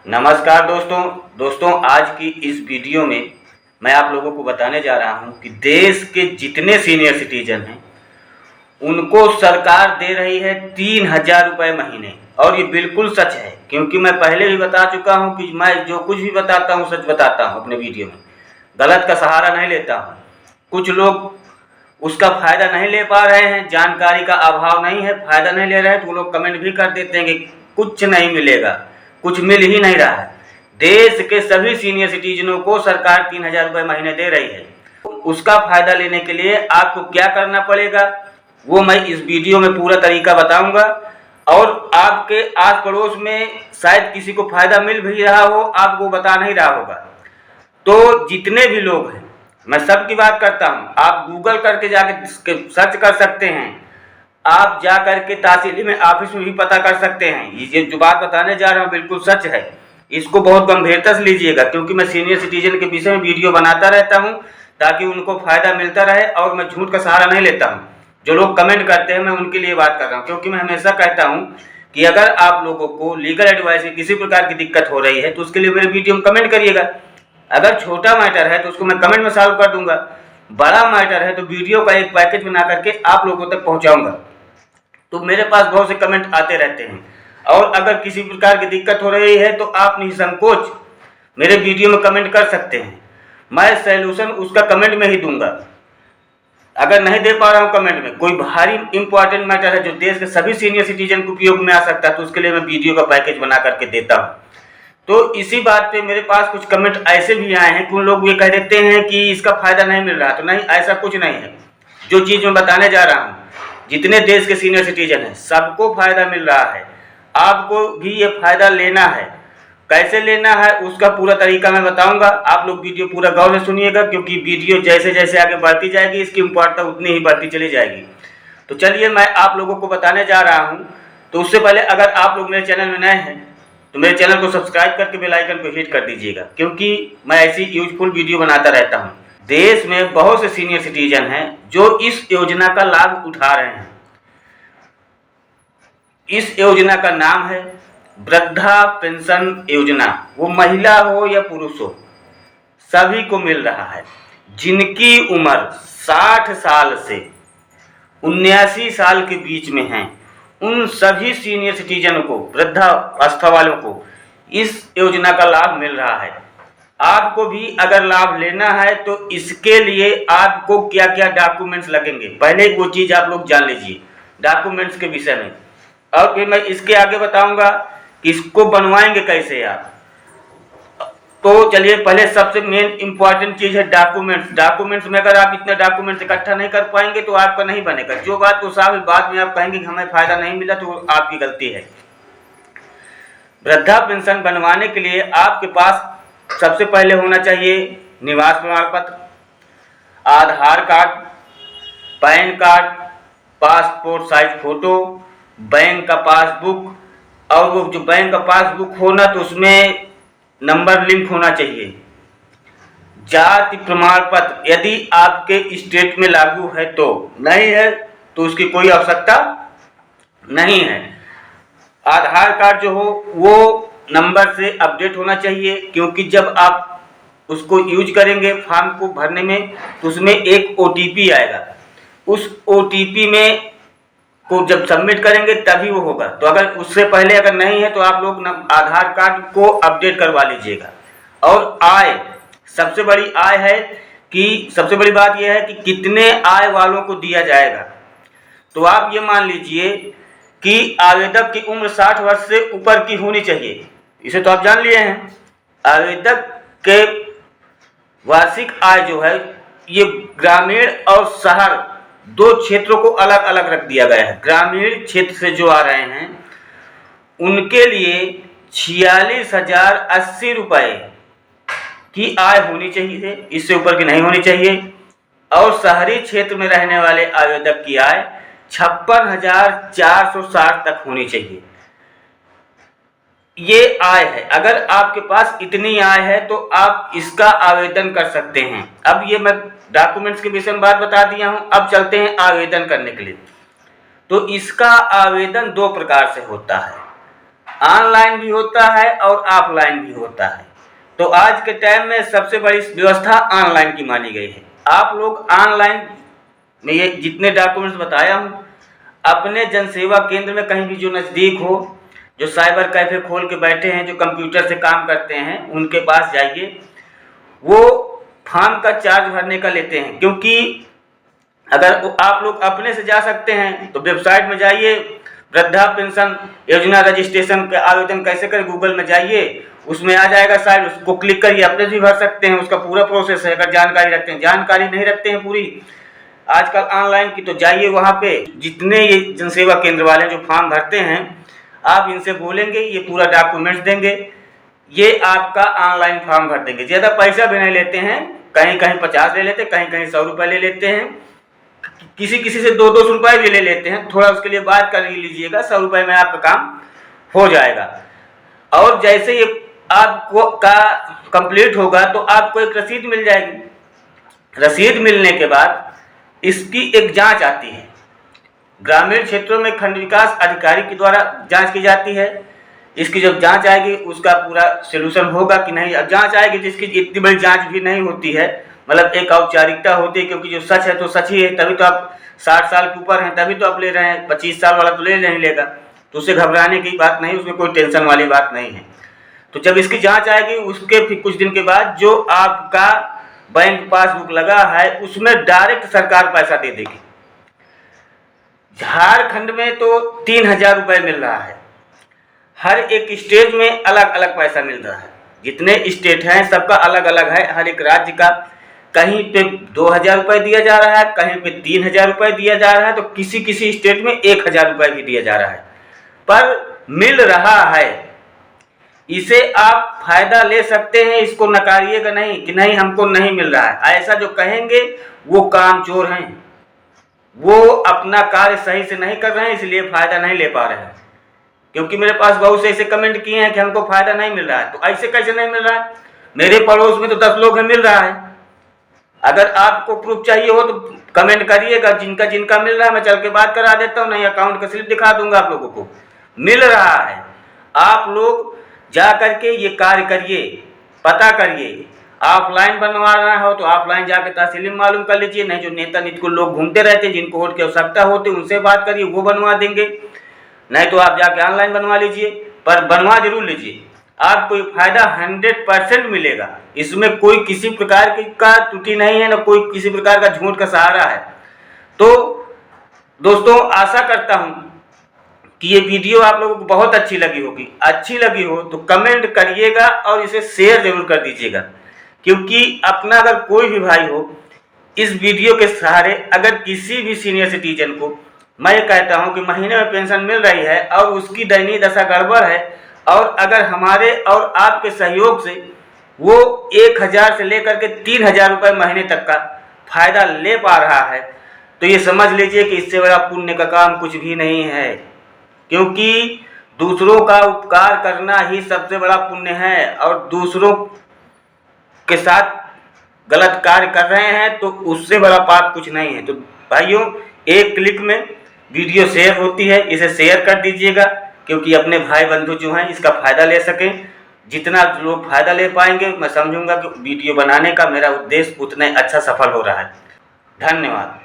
नमस्कार दोस्तों आज की इस वीडियो में मैं आप लोगों को बताने जा रहा हूं कि देश के जितने सीनियर सिटीजन हैं उनको सरकार दे रही है 3,000 रुपये महीने। और ये बिल्कुल सच है, क्योंकि मैं पहले भी बता चुका हूं कि मैं जो कुछ भी बताता हूं सच बताता हूं अपने वीडियो में, गलत का सहारा नहीं लेता हूं। कुछ लोग उसका फ़ायदा नहीं ले पा रहे हैं, जानकारी का अभाव नहीं है, फ़ायदा नहीं ले रहे हैं, तो वो लोग कमेंट भी कर देते हैं कि कुछ नहीं मिलेगा, कुछ मिल ही नहीं रहा है। देश के सभी सीनियर सिटीजनों को सरकार 3,000 रुपये महीने दे रही है। उसका फ़ायदा लेने के लिए आपको क्या करना पड़ेगा वो मैं इस वीडियो में पूरा तरीका बताऊंगा। और आपके आस पड़ोस में शायद किसी को फ़ायदा मिल भी रहा हो, आपको बता नहीं रहा होगा। तो जितने भी लोग हैं, मैं सब की बात करता हूँ, आप गूगल करके जाके सर्च कर सकते हैं, आप जा करके तहसील में ऑफिस में भी पता कर सकते हैं। ये जो बात बताने जा रहा हूँ बिल्कुल सच है, इसको बहुत गंभीरता से लीजिएगा, क्योंकि मैं सीनियर सिटीजन के विषय में वीडियो बनाता रहता हूँ ताकि उनको फ़ायदा मिलता रहे, और मैं झूठ का सहारा नहीं लेता हूँ। जो लोग कमेंट करते हैं मैं उनके लिए बात कर रहा हूँ, क्योंकि मैं हमेशा कहता हूँ कि अगर आप लोगों को लीगल एडवाइस में किसी प्रकार की दिक्कत हो रही है तो उसके लिए मेरे वीडियो में कमेंट करिएगा। अगर छोटा मैटर है तो उसको मैं कमेंट में सॉल्व कर दूंगा, बड़ा मैटर है तो वीडियो का एक पैकेज बना करके आप लोगों तक पहुंचाऊंगा। तो मेरे पास बहुत से कमेंट आते रहते हैं, और अगर किसी प्रकार की दिक्कत हो रही है तो आप निसंकोच मेरे वीडियो में कमेंट कर सकते हैं, मैं सैल्यूशन उसका कमेंट में ही दूंगा। अगर नहीं दे पा रहा हूँ कमेंट में, कोई भारी इंपॉर्टेंट मैटर है जो देश के सभी सीनियर सिटीजन को उपयोग में आ सकता है, तो उसके लिए मैं वीडियो का पैकेज बना करके देता हूँ। तो इसी बात पे मेरे पास कुछ कमेंट ऐसे भी आए हैं कि उन लोग ये कह देते हैं कि इसका फ़ायदा नहीं मिल रहा। तो नहीं, ऐसा कुछ नहीं है। जो चीज़ मैं बताने जा रहा हूँ, जितने देश के सीनियर सिटीजन हैं सबको फ़ायदा मिल रहा है, आपको भी ये फ़ायदा लेना है। कैसे लेना है उसका पूरा तरीका मैं बताऊंगा। आप लोग वीडियो पूरा गौर से सुनिएगा, क्योंकि वीडियो जैसे जैसे आगे बढ़ती जाएगी इसकी इम्पोर्टेंस उतनी ही बढ़ती चली जाएगी। तो चलिए मैं आप लोगों को बताने जा रहा हूँ। तो उससे पहले अगर आप लोग मेरे चैनल में नए हैं तो मेरे चैनल को सब्सक्राइब करके बेल आइकन को हिट कर दीजिएगा, क्योंकि मैं ऐसी यूजफुल वीडियो बनाता रहता हूँ। देश में बहुत से सीनियर सिटीजन हैं जो इस योजना का लाभ उठा रहे हैं। इस योजना का नाम है वृद्धा पेंशन योजना। वो महिला हो या पुरुष हो, सभी को मिल रहा है। जिनकी उम्र 60 साल से 79 साल के बीच में है, उन सभी सीनियर सिटीजन को, वृद्धावस्था वालों को इस योजना का लाभ मिल रहा है। आपको भी अगर लाभ लेना है तो इसके लिए आपको क्या क्या डॉक्यूमेंट्स लगेंगे, पहले वो चीज़ आप लोग जान लीजिए डॉक्यूमेंट्स के विषय में, और फिर मैं इसके आगे बताऊंगा कि इसको बनवाएंगे कैसे आप। तो चलिए, पहले सबसे मेन इंपॉर्टेंट चीज़ है डॉक्यूमेंट्स। डॉक्यूमेंट्स में अगर आप इतने डॉक्यूमेंट्स इकट्ठा नहीं कर पाएंगे तो आपका नहीं बनेगा। जो बात को साहब बाद में आप कहेंगे कि हमें फ़ायदा नहीं मिला, तो आपकी गलती है। वृद्धा पेंशन बनवाने के लिए आपके पास सबसे पहले होना चाहिए निवास प्रमाण पत्र, Aadhaar card, PAN card, passport size photo, bank का पासबुक। और वो जो बैंक का पासबुक होना तो उसमें नंबर लिंक होना चाहिए। जाति प्रमाण पत्र यदि आपके स्टेट में लागू है तो, नहीं है तो उसकी कोई आवश्यकता नहीं है। आधार कार्ड जो हो वो नंबर से अपडेट होना चाहिए, क्योंकि जब आप उसको यूज करेंगे फॉर्म को भरने में तो उसमें एक OTP आएगा। उस OTP में को जब सबमिट करेंगे तभी वो होगा। तो अगर उससे पहले अगर नहीं है तो आप लोग आधार कार्ड को अपडेट करवा लीजिएगा। और आय, सबसे बड़ी आय है कि सबसे बड़ी बात यह है कि कितने आय वालों को दिया जाएगा। तो आप ये मान लीजिए कि आवेदक की उम्र 60 वर्ष से ऊपर की होनी चाहिए। इसे तो आप जान लिए हैं। आवेदक के वार्षिक आय जो है, ये ग्रामीण और शहर दो क्षेत्रों को अलग अलग रख दिया गया है। ग्रामीण क्षेत्र से जो आ रहे हैं उनके लिए 46,080 रुपये की आय होनी चाहिए, इससे ऊपर की नहीं होनी चाहिए। और शहरी क्षेत्र में रहने वाले आवेदक की आय 56,460 तक होनी चाहिए। ये आय है। अगर आपके पास इतनी आय है तो आप इसका आवेदन कर सकते हैं। अब ये मैं डॉक्यूमेंट्स के विषय में बात बता दिया हूं, अब चलते हैं आवेदन करने के लिए। तो इसका आवेदन दो प्रकार से होता है। ऑनलाइन भी होता है और ऑफलाइन भी होता है। तो आज के टाइम में सबसे बड़ी व्यवस्था ऑनलाइन की मानी गई है। आप लोग ऑनलाइन में ये जितने डॉक्यूमेंट्स बताया हूँ, अपने जनसेवा केंद्र में कहीं भी जो नज़दीक हो, जो साइबर कैफ़े खोल के बैठे हैं, जो कंप्यूटर से काम करते हैं, उनके पास जाइए। वो फॉर्म का चार्ज भरने का लेते हैं, क्योंकि अगर आप लोग अपने से जा सकते हैं तो वेबसाइट में जाइए, वृद्धा पेंशन योजना रजिस्ट्रेशन का आवेदन कैसे करें, गूगल में जाइए, उसमें आ जाएगा साइट, उसको क्लिक करिए, अपने से भी भर सकते हैं। उसका पूरा प्रोसेस है। अगर जानकारी रखते हैं, जानकारी नहीं रखते हैं पूरी आजकल ऑनलाइन की, तो जाइए वहाँ पे, जितने ये जनसेवा केंद्र वाले जो फॉर्म भरते हैं, आप इनसे बोलेंगे, ये पूरा डॉक्यूमेंट्स देंगे, ये आपका ऑनलाइन फॉर्म भर देंगे। ज़्यादा पैसा भी नहीं लेते हैं, कहीं कहीं 50 ले लेते हैं, कहीं कहीं 100 रुपये ले लेते हैं, किसी किसी से 200 रुपये भी ले लेते हैं। थोड़ा उसके लिए बात कर लीजिएगा, 100 रुपये में आपका काम हो जाएगा। और जैसे ये आपको का कंप्लीट होगा तो आपको एक रसीद मिल जाएगी। रसीद मिलने के बाद इसकी एक जांच आती है, ग्रामीण क्षेत्रों में खंड विकास अधिकारी के द्वारा जांच की जाती है। इसकी जब जांच आएगी उसका पूरा सोल्यूशन होगा कि नहीं। अब जांच आएगी जिसकी इतनी बड़ी जांच भी नहीं होती है, मतलब एक औपचारिकता होती है, क्योंकि जो सच है तो सच ही है। तभी तो आप 60 साल के ऊपर हैं, तभी तो आप ले रहे हैं। 25 साल वाला तो ले नहीं लेगा, तो उससे घबराने की बात नहीं, उसमें कोई टेंशन वाली बात नहीं है। तो जब इसकी जांच आएगी, उसके फिर कुछ दिन के बाद जो आपका बैंक पासबुक लगा है उसमें डायरेक्ट सरकार पैसा दे देगी। झारखंड में तो 3000 रुपये मिल रहा है। हर एक स्टेट में अलग अलग पैसा मिल रहा है। जितने स्टेट हैं सबका अलग अलग है, हर एक राज्य का। कहीं पे 2000 रुपये दिया जा रहा है, कहीं पे 3000 रुपये दिया जा रहा है, तो किसी किसी स्टेट में 1000 रुपये भी दिया जा रहा है, पर मिल रहा है। इसे आप फायदा ले सकते हैं, इसको नकारिएगा नहीं कि नहीं हमको नहीं मिल रहा है। ऐसा जो कहेंगे वो कामचोर हैं, वो अपना कार्य सही से नहीं कर रहे हैं, इसलिए फायदा नहीं ले पा रहे हैं। क्योंकि मेरे पास बहुत से ऐसे कमेंट किए हैं कि हमको फायदा नहीं मिल रहा है। तो ऐसे कैसे नहीं मिल रहा है? मेरे पड़ोस में तो 10 लोग हैं, मिल रहा है। अगर आपको प्रूफ चाहिए हो तो कमेंट करिएगा, जिनका जिनका मिल रहा है मैं चल के बात करा देता हूँ, नहीं अकाउंट का स्लिप दिखा दूंगा आप लोगों को। मिल रहा है। आप लोग जा करके ये कार्य करिए, पता करिए। ऑफलाइन बनवाना हो तो ऑफलाइन जाकर तहसील में मालूम कर लीजिए, नहीं जो नेता नीति को लोग घूमते रहते हैं, जिनको वोट की आवश्यकता होती है, उनसे बात करिए, वो बनवा देंगे। नहीं तो आप जाके ऑनलाइन बनवा लीजिए, पर बनवा जरूर लीजिए। आपको फायदा 100% मिलेगा। इसमें कोई किसी प्रकार की का त्रुटि नहीं है, ना कोई किसी प्रकार का झूठ का सहारा है। तो दोस्तों, आशा करता हूँ कि ये वीडियो आप लोगों को बहुत अच्छी लगी होगी। अच्छी लगी हो तो कमेंट करिएगा और इसे शेयर जरूर कर दीजिएगा, क्योंकि अपना अगर कोई भी भाई हो, इस वीडियो के सहारे अगर किसी भी सीनियर सिटीजन को, मैं ये कहता हूँ कि महीने में पेंशन मिल रही है और उसकी दयनीय दशा गड़बड़ है, और अगर हमारे और आपके सहयोग से वो 1000 से लेकर के 3000 रुपये महीने तक का फायदा ले पा रहा है, तो ये समझ लीजिए कि इससे बड़ा पुण्य का काम कुछ भी नहीं है। क्योंकि दूसरों का उपकार करना ही सबसे बड़ा पुण्य है, और दूसरों के साथ गलत कार्य कर रहे हैं तो उससे बड़ा पाप कुछ नहीं है। तो भाइयों, एक क्लिक में वीडियो शेयर होती है, इसे शेयर कर दीजिएगा, क्योंकि अपने भाई बंधु जो हैं इसका फ़ायदा ले सकें। जितना लोग फ़ायदा ले पाएंगे, मैं समझूंगा कि वीडियो बनाने का मेरा उद्देश्य उतना अच्छा सफल हो रहा है। धन्यवाद।